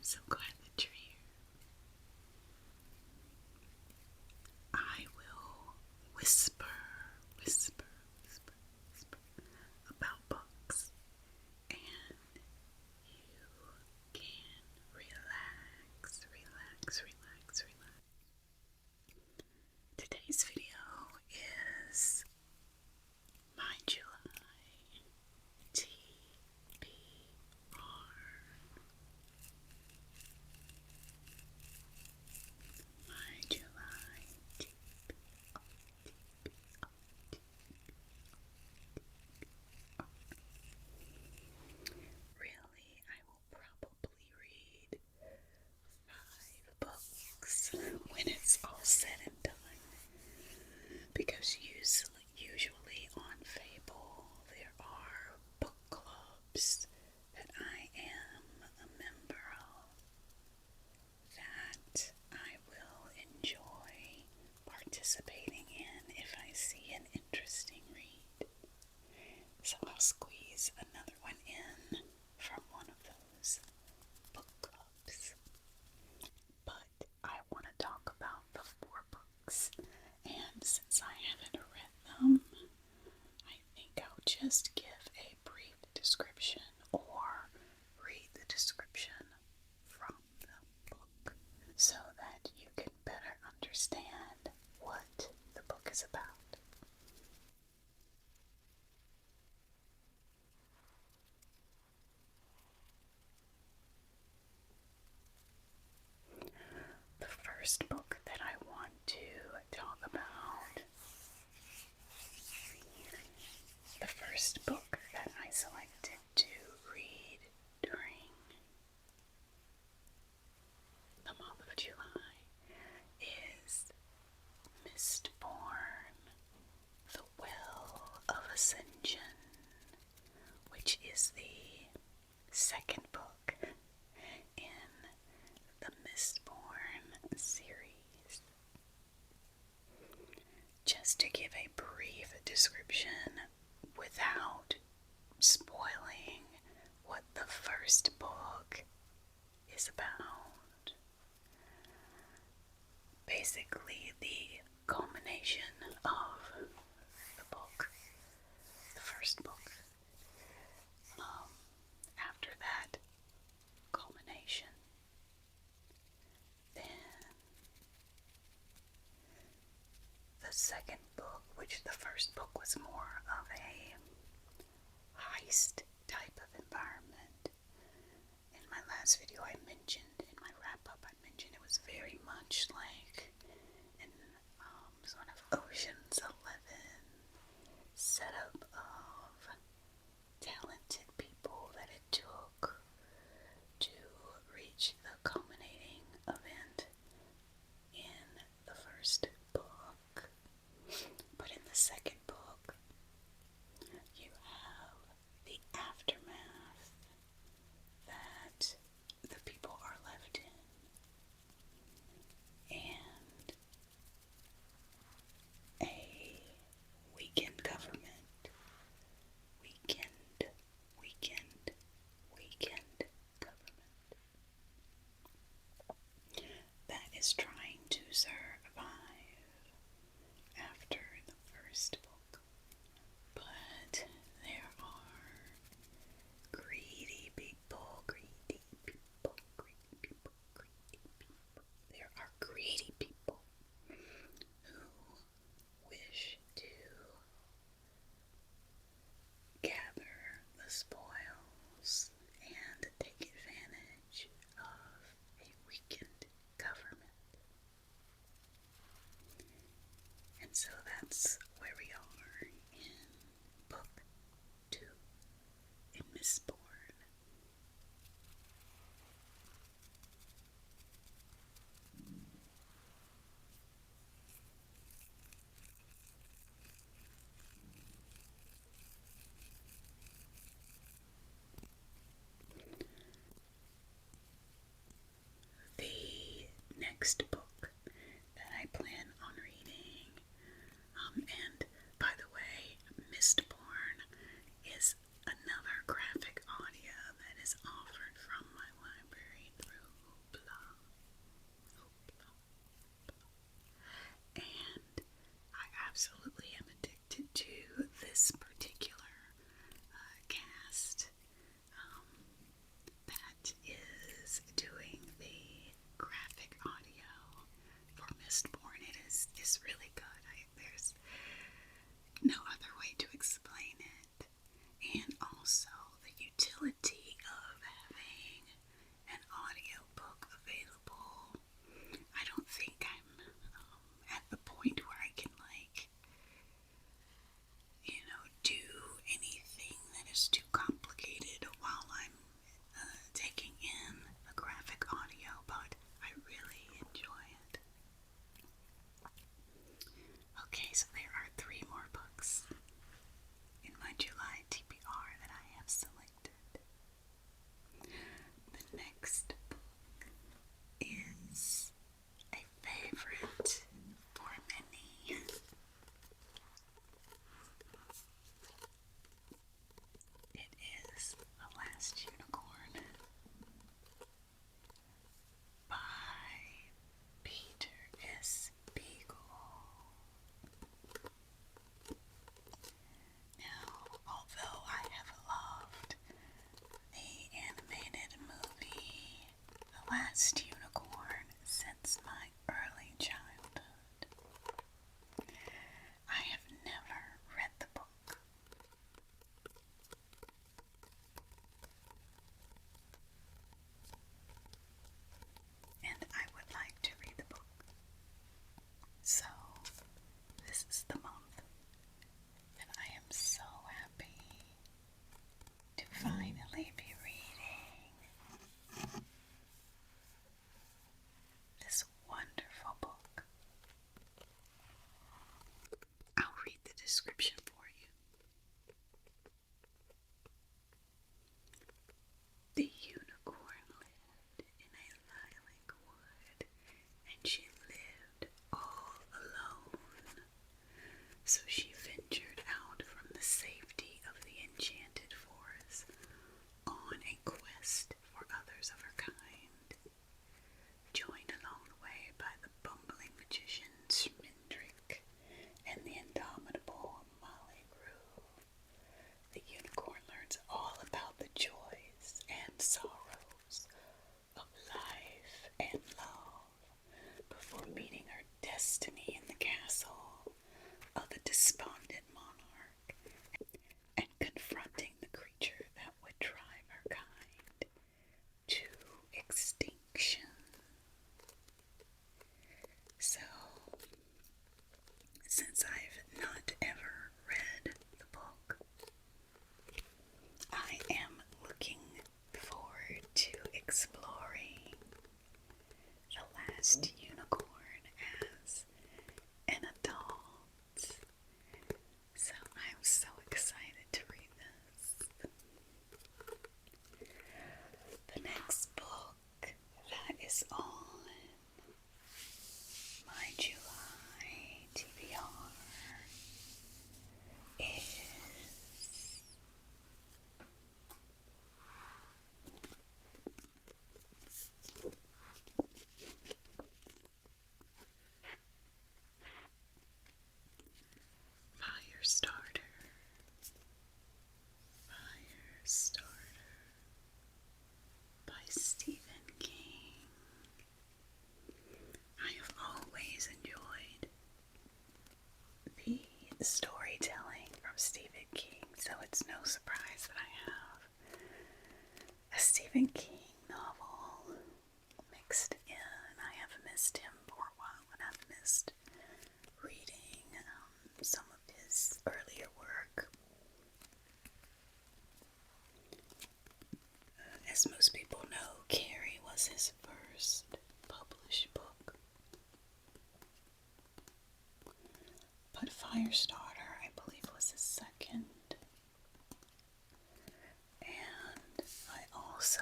so glad that you're here. I will whisper about books, and you can relax. Today's video is my July TBR. My July TBR. Really, I will probably read 5 books when it's all said and done. Because usually on Fable there are book clubs that I am a member of that I will enjoy participating in if I see an interesting read. So I'll squeeze another one in from one of those book clubs. But I want to talk about the 4 books, and since I haven't read them, I think I'll just give a brief description or read the description from the book so that you can better understand what the book is about. The first book that I want to talk about, the first book that I selected to read during the month of July is Mistborn, The Well of Ascension, which is the second book in the Mistborn series. Just to give a brief description without spoiling what the first book is about. Basically, the culmination of the book, the first book. After that culmination, then the second book, which the first book was more of a heist type of environment. In my last video I mentioned, in my wrap-up, I mentioned it was very much like an sort of Ocean's 11 setup of talented people that it took to reach the culminating event in the first book. But in the second book, you have the aftermath that the people are left in, and a weakened government, government that is trying to survive after the first book. But there are greedy people. There are greedy people who wish to gather the spoils and take advantage of a weakened government. And so that's where we are in book 2, in Mistborn. The next book that I plan on reading, and by the way, Mistborn is another graphic audio that is offered from my library through last unicorn since my early childhood. I have never read the book. And I would like to read the book. So, this is the month, and I am so happy to finally be reading this wonderful book. I'll read the description for you. The unicorn lived in a lilac wood, and she lived all alone. So she ventured out from the safety of the enchanted forest on a quest for others of her kind. Joined along the way by the bumbling magician Schmendrick and the indomitable Molly Roo, the unicorn learns all about the joys and sorrows of life and love before meeting her destiny in the castle of the despondent monarch and confronting the creature that would drive her kind to extinction. So, since I've not ever read the book, I am looking forward to exploring The Last Unicorn as an adult. So I'm so excited to read this. The next book that is on my July TBR is Firestarter. Firestarter by Stephen King. I have always enjoyed the storytelling from Stephen King, so it's no surprise that I have a Stephen King novel mixed in. I have missed him for a while, and I've missed reading some of his earlier work. As most people know, Carrie was his first published book. But Firestarter, I believe, was his second. And I also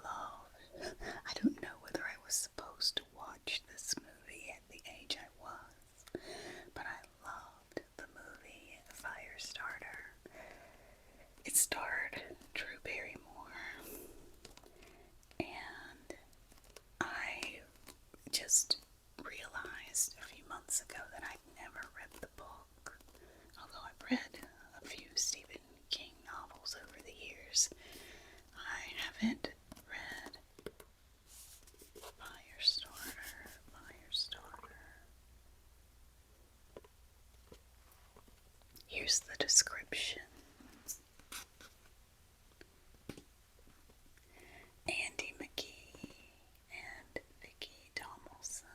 loved, I don't know whether I was supposed to watch this movie at the age I was, but I loved the movie Firestarter. It starred Drew Barrymore, and I just realized a few months ago that I'd never read the book. Although I've read a few Stephen King novels over the years, I haven't read Firestarter. Here's the description. Andy McGee and Vicki Tomlinson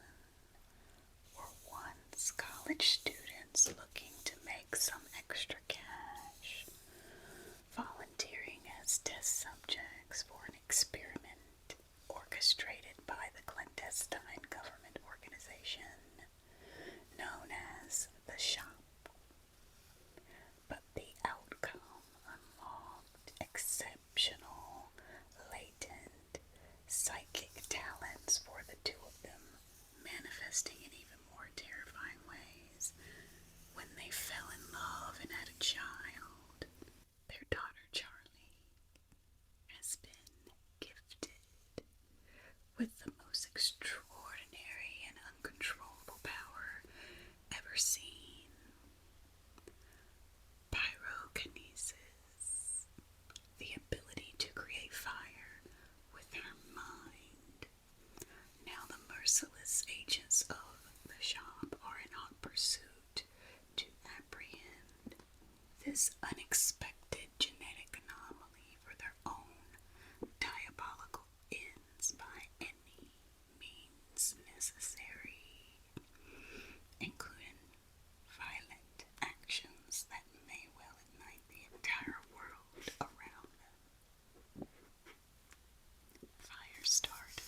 were once college students looking to make some extra cash, volunteering as test subjects for an experiment orchestrated by the clandestine government organization known as the Shop. But the outcome unlocked exceptional, latent, psychic talents for the two of them, manifesting in even more terrifying ways when they fell in love and had a child. Their daughter Charlie has been gifted with the most extraordinary and uncontrollable power ever seen. as agents of the shop are in hot pursuit to apprehend this unexpected genetic anomaly for their own diabolical ends by any means necessary, including violent actions that may well ignite the entire world around them. Firestarter.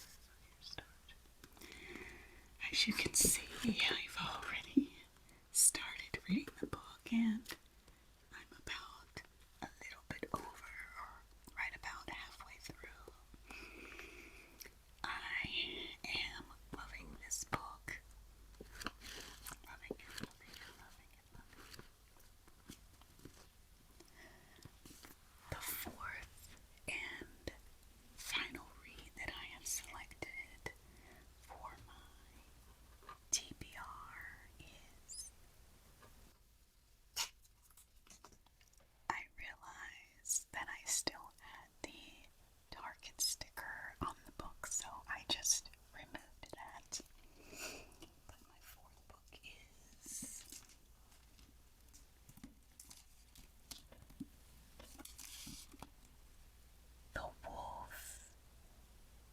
As you can see, I've already started reading the book, and I'm about a little bit over, or right about halfway through. I am loving this book. Loving it. The fourth and final read that I have selected for my TBR is, I realized that I still had the target sticker on the book, so I just removed that. But my fourth book is The Wolf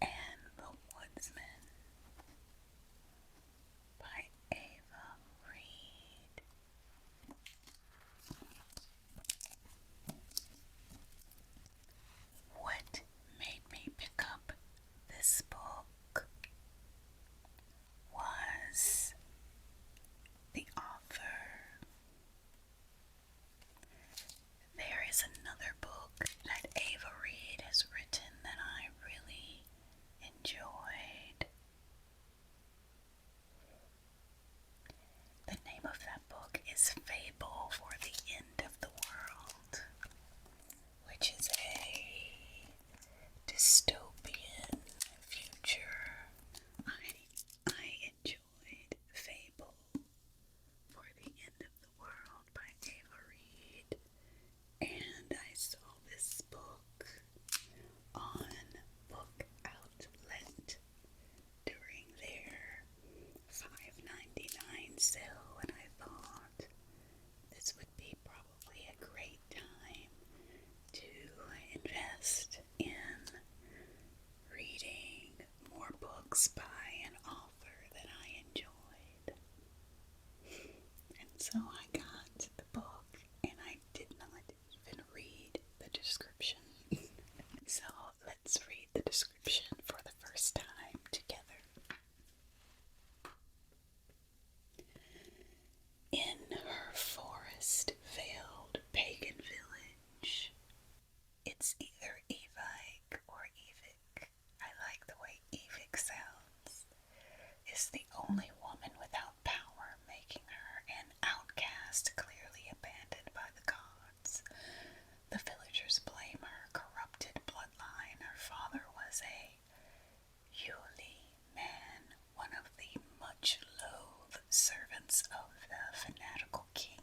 and the Woodsman by Reid. What made me pick up this book was the author. There is another book that Reid has written that I really enjoyed. The name of that book is Fable for the End of the World, which is a dystopian future. I enjoyed Fable for the End of the World by Reid, and I saw this book on Book Outlet during their $5.99 sale, and I thought this would be probably a great time to invest in reading more books by an author that I enjoyed. And so I got the book, and I did not even read the description. So let's read the description for the first time together. In her forest-veiled pagan village, it's either Evike or Evik, I like the way Evik sounds, is the only woman without power, making her an outcast clearly abandoned by the gods. The villagers blame her corrupted bloodline. Her father was a Yuli man, one of the much-loathed servants of the fanatical king.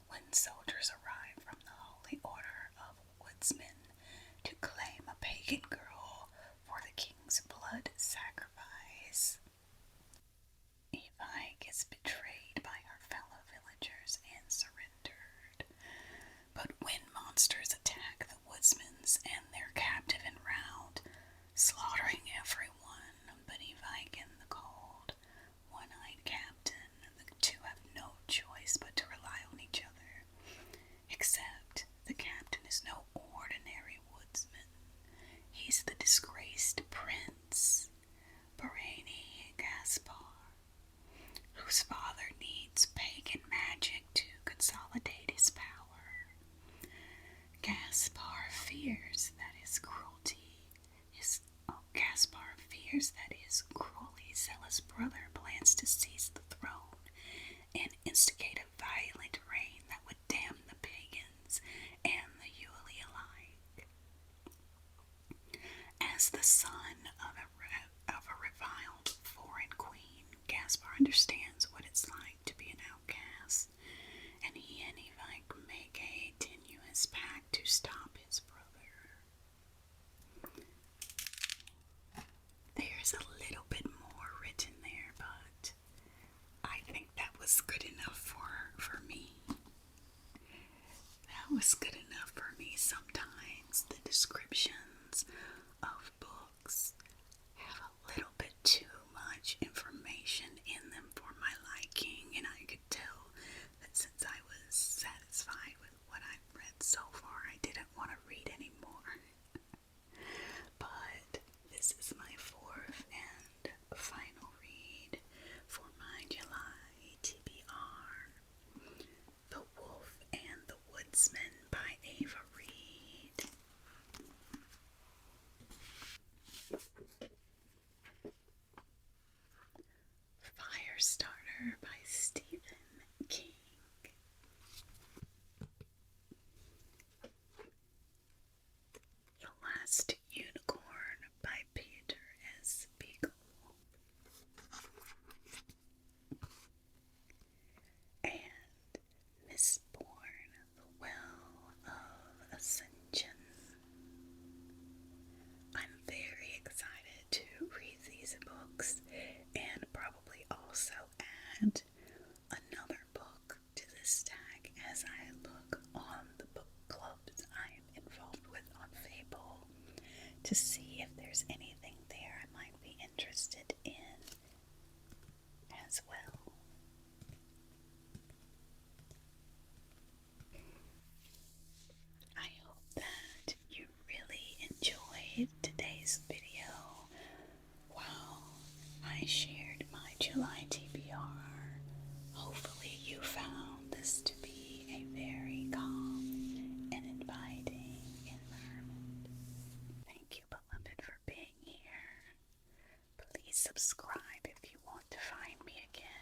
When soldiers arrive from the Holy Order of Woodsman to claim a pagan girl for the king's blood sacrifice, Evike is betrayed by her fellow villagers and surrendered. But when monsters attack the Woodsmans and their captive in round, slaughtering everyone but Evike and the cold, one-eyed captain, the two have no choice but to rely on each other. Except the captain is no ordinary woodsman. He's the disgraced prince, Barani Gaspar, whose father needs pagan magic to consolidate his power. Gaspar fears that his cruelly zealous brother plans to seize the throne and instigate a violent reign that would damn the pagans and the Yuli alike. As the son of a reviled foreign queen, Gaspar understands what it's like to be an outcast, and he and Evike make a tenuous pact to stop his brother. There's a little bit more written was good enough for me. That was good enough for me. Sometimes the descriptions of books have a little bit too much information in them for my liking, and I could tell that since I was satisfied with what I've read so far, I didn't want to read anymore. But this is my fourth and final read for my July TBR, The Wolf and the Woodsman by Reid. Firestarter by Stephen King. The Last Unicorn by Peter S. Beagle. And Mistborn, The Well of Ascension. I'm very excited to read these books and probably also add another book to this tag as I look on the book clubs I am involved with on Fable to see if there's anything there I might be interested in as well. I hope that you really enjoyed today's video while I shared my July TBR. Hopefully you found this to be a very calm and inviting environment. Thank you, beloved, for being here. Please subscribe if you want to find me again.